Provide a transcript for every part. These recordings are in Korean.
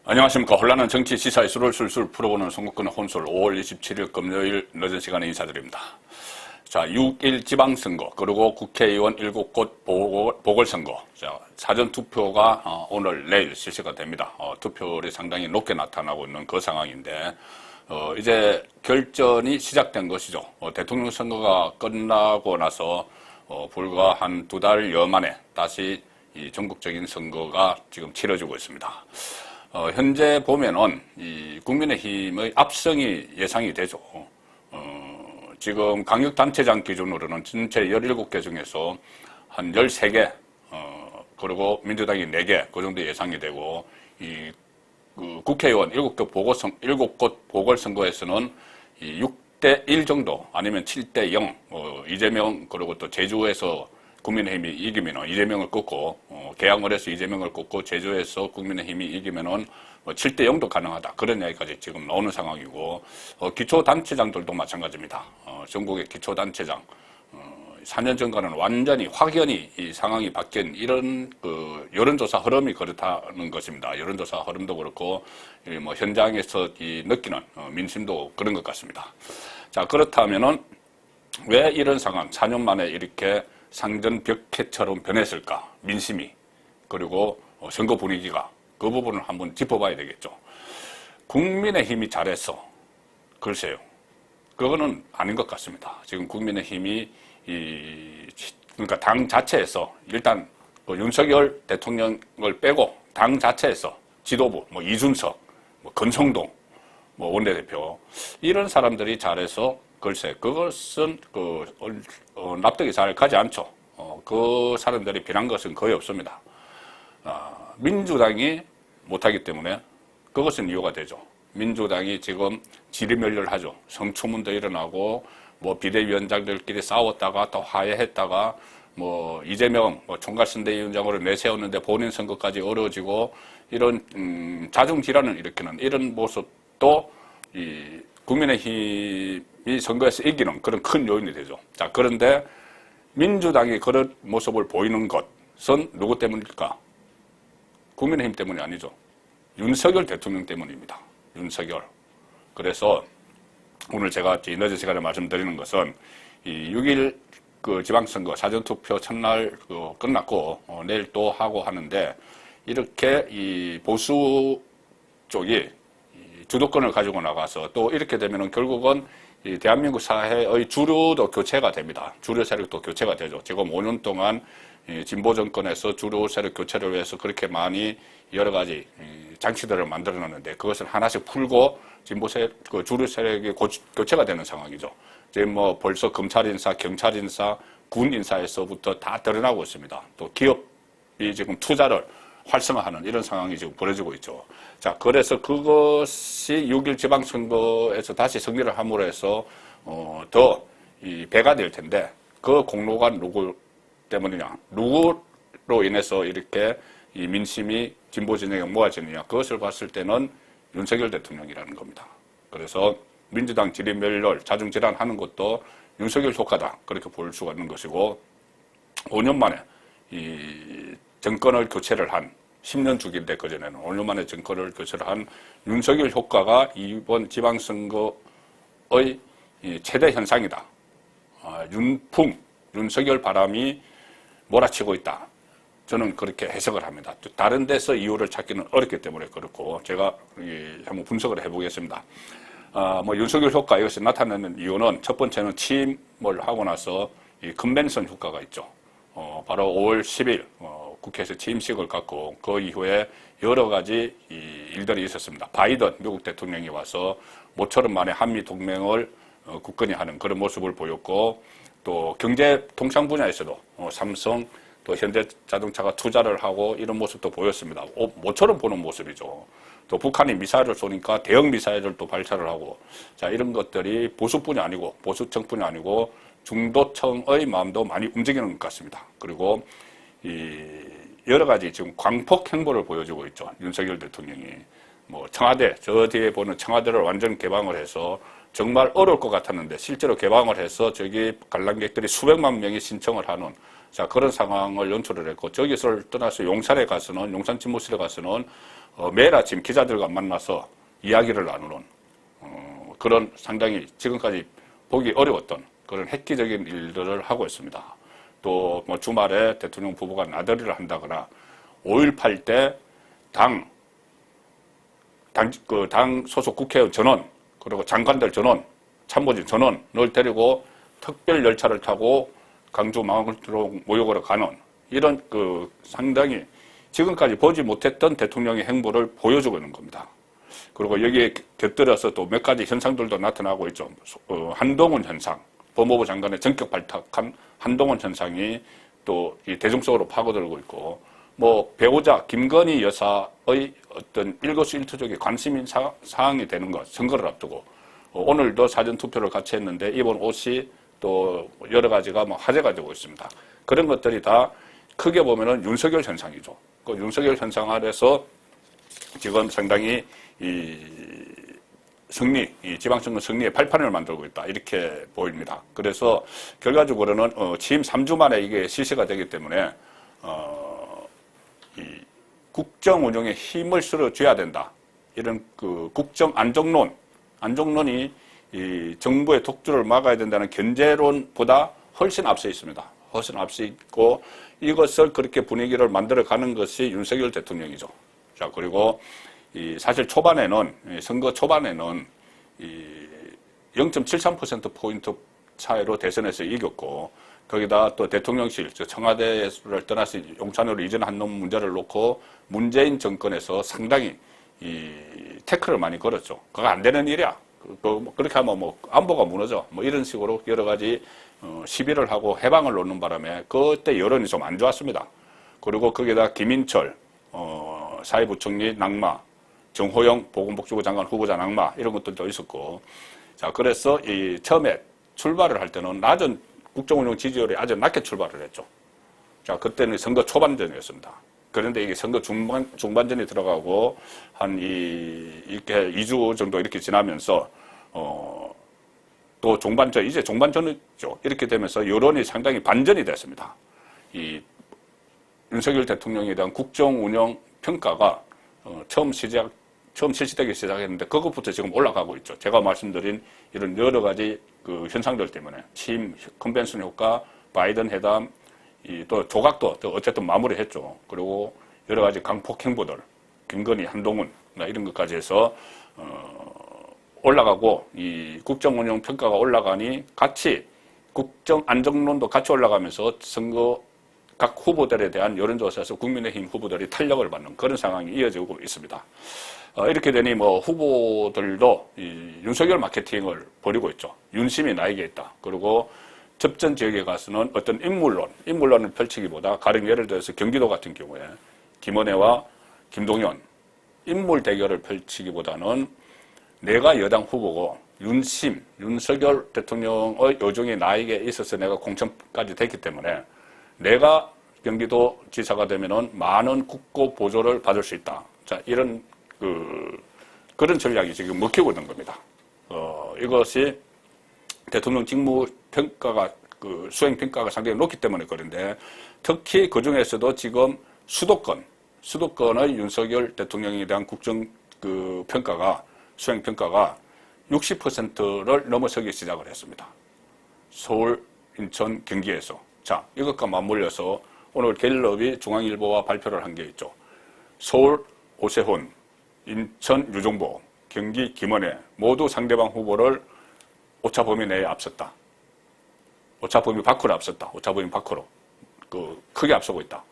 안녕하십니까. 혼란한 정치 시사 이슈를 술술 풀어보는 선거권의 혼술 5월 27일 금요일 늦은 시간에 인사드립니다. 자, 6.1 지방선거 그리고 국회의원 7곳 보궐선거. 자, 사전투표가 오늘 내일 실시가 됩니다. 투표율이 상당히 높게 나타나고 있는 그 상황인데 이제 결전이 시작된 것이죠. 대통령 선거가 끝나고 나서 불과 한 2달여 만에 다시 이 전국적인 선거가 지금 치러지고 있습니다. 현재 보면은 이 국민의힘의 압승이 예상이 되죠. 지금 강력단체장 기준으로는 전체 17개 중에서 한 13개, 그리고 민주당이 4개, 그 정도 예상이 되고, 국회의원 7곳 보궐선거에서는 이 6대1 정도, 아니면 7대0, 이재명, 그리고 또 제주에서 국민의힘이 이기면은 이재명을 꺾고, 개항을 해서 이재명을 꺾고 제주에서 국민의힘이 이기면은 7대0도 가능하다. 그런 이야기까지 지금 나오는 상황이고, 기초단체장들도 마찬가지입니다. 전국의 기초단체장, 4년 전과는 완전히 확연히 이 상황이 바뀐 이런 여론조사 흐름이 그렇다는 것입니다. 여론조사 흐름도 그렇고, 뭐 현장에서 느끼는 민심도 그런 것 같습니다. 자, 그렇다면은 왜 이런 상황, 4년 만에 이렇게 상전벽해처럼 변했을까? 민심이, 그리고 선거 분위기가, 그 부분을 한번 짚어봐야 되겠죠. 국민의힘이 잘했어. 글쎄요. 그거는 아닌 것 같습니다. 지금 국민의힘이 그러니까 당 자체에서 일단 윤석열 대통령을 빼고 당 자체에서 지도부, 뭐 이준석, 뭐 권성동, 뭐 원내대표 이런 사람들이 잘해서 글쎄 그것은 납득이 잘 가지 않죠. 그 사람들이 비난 것은 거의 없습니다. 민주당이 못하기 때문에 그것은 이유가 되죠. 민주당이 지금 지리멸렬하죠. 성추문도 일어나고 뭐 비대위원장들끼리 싸웠다가 또 화해했다가 뭐 이재명 총괄선대위원장으로 내세웠는데 본인 선거까지 어려워지고 이런 자중질환을 일으키는 이런 모습도 이 국민의힘이 선거에서 이기는 그런 큰 요인이 되죠. 자, 그런데 민주당이 그런 모습을 보이는 것은 누구 때문일까? 국민의힘 때문이 아니죠. 윤석열 대통령 때문입니다. 윤석열. 그래서 오늘 제가 늦은 시간에 말씀드리는 것은 이 6.1 지방선거 사전투표 첫날 끝났고 내일 또 하고 하는데 이렇게 이 보수 쪽이 주도권을 가지고 나가서 또 이렇게 되면은 결국은 이 대한민국 사회의 주류도 교체가 됩니다. 주류 세력도 교체가 되죠. 지금 5년 동안 진보 정권에서 주류 세력 교체를 위해서 그렇게 많이 여러 가지 장치들을 만들어놨는데 그것을 하나씩 풀고 진보 주류 세력이 교체가 되는 상황이죠. 지금 뭐 벌써 검찰 인사, 경찰 인사, 군 인사에서부터 다 드러나고 있습니다. 또 기업이 지금 투자를 활성화하는 이런 상황이 지금 벌어지고 있죠. 자, 그래서 그것이 6.1 지방선거에서 다시 승리를 함으로 해서 더 배가 될 텐데 그 공로가 누구 때문이냐, 누구로 인해서 이렇게 이 민심이 진보 진영에 모아지느냐, 그것을 봤을 때는 윤석열 대통령이라는 겁니다. 그래서 민주당 지리멸렬, 자중질환하는 것도 윤석열 효과다, 그렇게 볼 수가 있는 것이고 5년 만에 이 정권을 교체를 한 10년 주기인데 그전에는 5년 만에 정권을 교체를 한 윤석열 효과가 이번 지방선거의 최대 현상이다. 윤풍, 윤석열 바람이 몰아치고 있다. 저는 그렇게 해석을 합니다. 다른 데서 이유를 찾기는 어렵기 때문에 그렇고 제가 한번 분석을 해보겠습니다. 뭐 윤석열 효과 이것이 나타나는 이유는 첫 번째는 취임을 하고 나서 이 컨벤션 효과가 있죠. 바로 5월 10일 국회에서 취임식을 갖고 그 이후에 여러 가지 일들이 있었습니다. 바이든 미국 대통령이 와서 모처럼 만에 한미 동맹을 굳건히 하는 그런 모습을 보였고 또 경제 통상 분야에서도 삼성 또 현대자동차가 투자를 하고 이런 모습도 보였습니다. 모처럼 보는 모습이죠. 또 북한이 미사일을 쏘니까 대형 미사일을 또 발사를 하고 자 이런 것들이 보수뿐이 아니고 보수층뿐이 아니고 중도층의 마음도 많이 움직이는 것 같습니다. 그리고 여러 가지 지금 광폭 행보를 보여주고 있죠. 윤석열 대통령이 뭐 청와대 저 뒤에 보는 청와대를 완전 개방을 해서 정말 어려울 것 같았는데 실제로 개방을 해서 저기 관람객들이 수백만 명이 신청을 하는 자, 그런 상황을 연출을 했고, 저기서 떠나서 용산 집무실에 가서는 매일 아침 기자들과 만나서 이야기를 나누는 그런 상당히 지금까지 보기 어려웠던 그런 획기적인 일들을 하고 있습니다. 또 뭐 주말에 대통령 부부가 나들이를 한다거나 5.18 때 당 소속 국회의원 전원, 그리고 장관들 전원, 참모진 전원을 데리고 특별 열차를 타고 강주 망원동으로 모욕으로 가는 이런 상당히 지금까지 보지 못했던 대통령의 행보를 보여주고 있는 겁니다. 그리고 여기에 곁들여서 또 몇 가지 현상들도 나타나고 있죠. 한동훈 현상, 법무부 장관의 전격 발탁한 한동훈 현상이 또 이 대중 속으로 파고들고 있고, 뭐 배우자 김건희 여사의 어떤 일거수일투족이 관심인 사항이 되는 것, 선거를 앞두고 오늘도 사전 투표를 같이 했는데 이번 옷이 또 여러 가지가 뭐 화제가 되고 있습니다. 그런 것들이 다 크게 보면은 윤석열 현상이죠. 그 윤석열 현상 아래서 지금 상당히 이 지방선거 승리의 발판을 만들고 있다, 이렇게 보입니다. 그래서 결과적으로는 취임 3주 만에 이게 실시가 되기 때문에 이 국정 운영에 힘을 실어줘야 된다, 이런 국정 안정론이 이 정부의 독주를 막아야 된다는 견제론보다 훨씬 앞서 있습니다. 훨씬 앞서 있고, 이것을 그렇게 분위기를 만들어가는 것이 윤석열 대통령이죠. 자, 그리고 사실 선거 초반에는 0.73%포인트 차이로 대선에서 이겼고, 거기다 또 대통령실, 청와대를 떠나서 용산으로 이전한 놈 문제를 놓고 문재인 정권에서 상당히 태클을 많이 걸었죠. 그거 안 되는 일이야. 그렇게 하면 안보가 무너져. 이런 식으로 여러 가지 시비를 하고 해방을 놓는 바람에 그때 여론이 좀 안 좋았습니다. 그리고 거기다 김인철 사회부총리 낙마, 정호영 보건복지부 장관 후보자 낙마, 이런 것들도 있었고, 자, 그래서 처음에 출발을 할 때는 낮은 국정운영 지지율이 아주 낮게 출발을 했죠. 자, 그때는 선거 초반전이었습니다. 그런데 이게 선거 중반전이 들어가고 이렇게 2주 정도 이렇게 지나면서 또 이제 종반전이죠. 이렇게 되면서 여론이 상당히 반전이 됐습니다. 이 윤석열 대통령에 대한 국정운영 평가가 처음 실시되기 시작했는데 그것부터 지금 올라가고 있죠. 제가 말씀드린 이런 여러 가지 현상들 때문에 취임 컨벤션 효과, 바이든 회담, 또 조각도 어쨌든 마무리했죠. 그리고 여러 가지 강폭 행보들, 김건희, 한동훈 이런 것까지 해서 올라가고, 이 국정운영 평가가 올라가니 같이 국정 안정론도 같이 올라가면서 선거 각 후보들에 대한 여론조사에서 국민의힘 후보들이 탄력을 받는 그런 상황이 이어지고 있습니다. 이렇게 되니 후보들도 윤석열 마케팅을 벌이고 있죠. 윤심이 나에게 있다. 그리고 접전 지역에 가서는 어떤 인물론을 펼치기보다, 가령 예를 들어서 경기도 같은 경우에 김은혜와 김동연 인물 대결을 펼치기보다는 내가 여당 후보고 윤석열 대통령의 요정이 나에게 있어서 내가 공천까지 됐기 때문에 내가 경기도 지사가 되면은 많은 국고 보조를 받을 수 있다. 자, 이런 그런 전략이 지금 먹히고 있는 겁니다. 이것이 대통령 직무 평가가 수행 평가가 상당히 높기 때문에 그런데, 특히 그 중에서도 지금 수도권의 윤석열 대통령에 대한 국정 평가가, 수행 평가가 60%를 넘어서기 시작을 했습니다. 서울, 인천, 경기에서. 자, 이것과 맞물려서 오늘 갤럽이 중앙일보와 발표를 한 게 있죠. 서울 오세훈, 인천 유정보, 경기 김은혜 모두 상대방 후보를 오차 범위 내에 앞섰다. 오차 범위 밖으로 앞섰다. 오차 범위 밖으로 크게 앞서고 있다.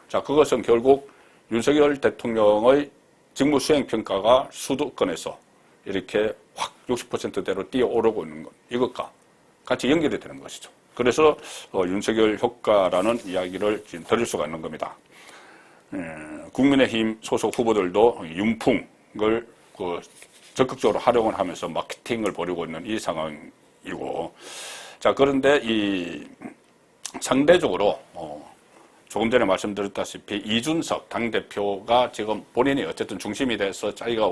자, 그것은 결국 윤석열 대통령의 직무 수행 평가가 수도권에서 이렇게 확 60%대로 뛰어오르고 있는 것, 이것과 같이 연결이 되는 것이죠. 그래서 윤석열 효과라는 이야기를 지금 들을 수가 있는 겁니다. 국민의힘 소속 후보들도 윤풍을 적극적으로 활용을 하면서 마케팅을 벌이고 있는 이 상황이고, 자, 그런데 상대적으로 조금 전에 말씀드렸다시피 이준석 당대표가 지금 본인이 어쨌든 중심이 돼서 자기가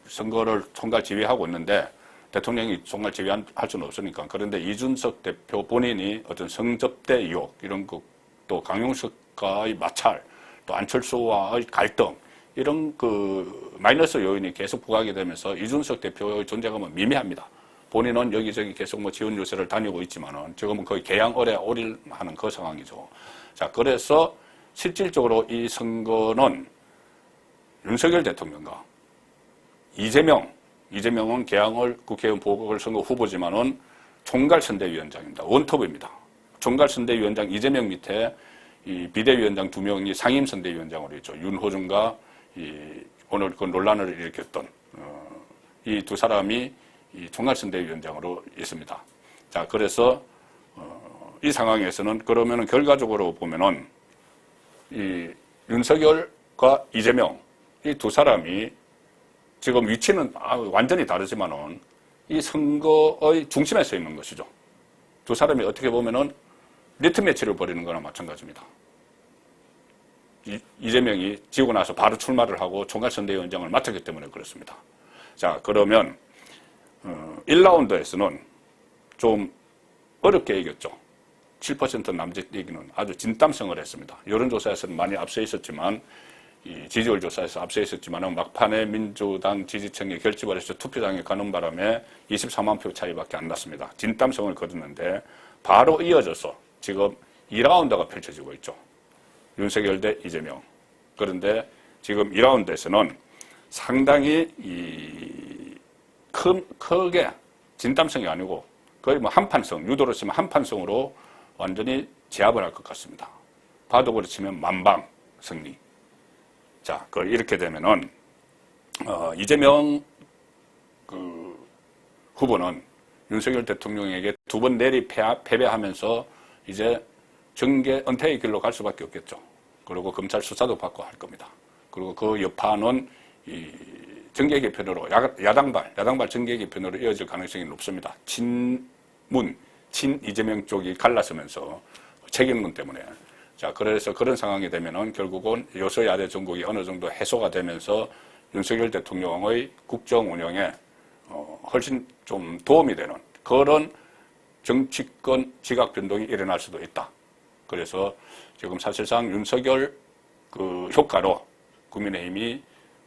선거를 총괄 지휘하고 있는데, 대통령이 총괄 지휘할 수는 없으니까. 그런데 이준석 대표 본인이 어떤 성접대 의혹 이런 거 또 강용석과의 마찰, 또 안철수와의 갈등, 이런 그 마이너스 요인이 계속 부각이 되면서 이준석 대표의 존재감은 미미합니다. 본인은 여기저기 계속 뭐 지원 유세를 다니고 있지만은 지금은 거의 개양어뢰 오릴하는 그 상황이죠. 자, 그래서 실질적으로 이 선거는 윤석열 대통령과 이재명은 개항을 국회의원 보궐선거 후보지만은 총괄선대위원장입니다. 원톱입니다. 총괄선대위원장 이재명 밑에 이 비대위원장 2명이 상임선대위원장으로 있죠. 윤호중과 오늘 그 논란을 일으켰던 이 두 사람이 이 총괄선대위원장으로 있습니다. 자, 그래서 이 상황에서는 그러면은 결과적으로 보면은 이 윤석열과 이재명 이 두 사람이 지금 위치는 완전히 다르지만은 이 선거의 중심에 서 있는 것이죠. 두 사람이 어떻게 보면은 리트 매치를 벌이는 거나 마찬가지입니다. 이재명이 지고 나서 바로 출마를 하고 총괄선대위원장을 맡았기 때문에 그렇습니다. 자, 그러면 1라운드에서는 좀 어렵게 이겼죠. 7% 남짓 이기는 아주 진땀승을 했습니다. 여론조사에서는 많이 앞서 있었지만 이 지지율 조사에서 앞서 있었지만 막판에 민주당 지지층이 결집을 해서 투표장에 가는 바람에 24만 표 차이밖에 안 났습니다. 진땀승을 거뒀는데 바로 이어져서 지금 2라운드가 펼쳐지고 있죠. 윤석열 대 이재명. 그런데 지금 2라운드에서는 상당히 크게 진땀승이 아니고 거의 뭐 한판승, 유도로 치면 한판승으로 완전히 제압을 할 것 같습니다. 바둑으로 치면 만방 승리. 자, 이렇게 되면은 이재명 후보는 윤석열 대통령에게 2번 내리 패배하면서 이제 정계 은퇴의 길로 갈 수밖에 없겠죠. 그리고 검찰 수사도 받고 할 겁니다. 그리고 그 여파는 이 정계 개편으로 야당발 정계 개편으로 이어질 가능성이 높습니다. 친문, 친 이재명 쪽이 갈라서면서 책임론 때문에. 자, 그래서 그런 상황이 되면은 결국은 여소야대 정국이 어느 정도 해소가 되면서 윤석열 대통령의 국정 운영에 훨씬 좀 도움이 되는 그런 정치권 지각 변동이 일어날 수도 있다. 그래서 지금 사실상 윤석열 그 효과로 국민의힘이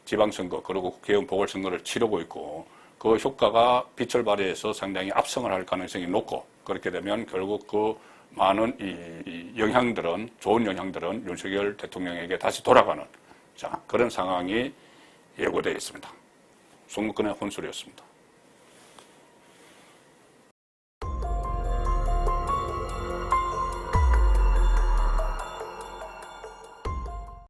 지방선거 그리고 국회의원 보궐선거를 치르고 있고 그 효과가 빛을 발휘해서 상당히 압승을 할 가능성이 높고 그렇게 되면 결국 그 많은 이 영향들은 좋은 영향들은 윤석열 대통령에게 다시 돌아가는 자 그런 상황이 예고되어 있습니다. 송무근의 혼술이었습니다.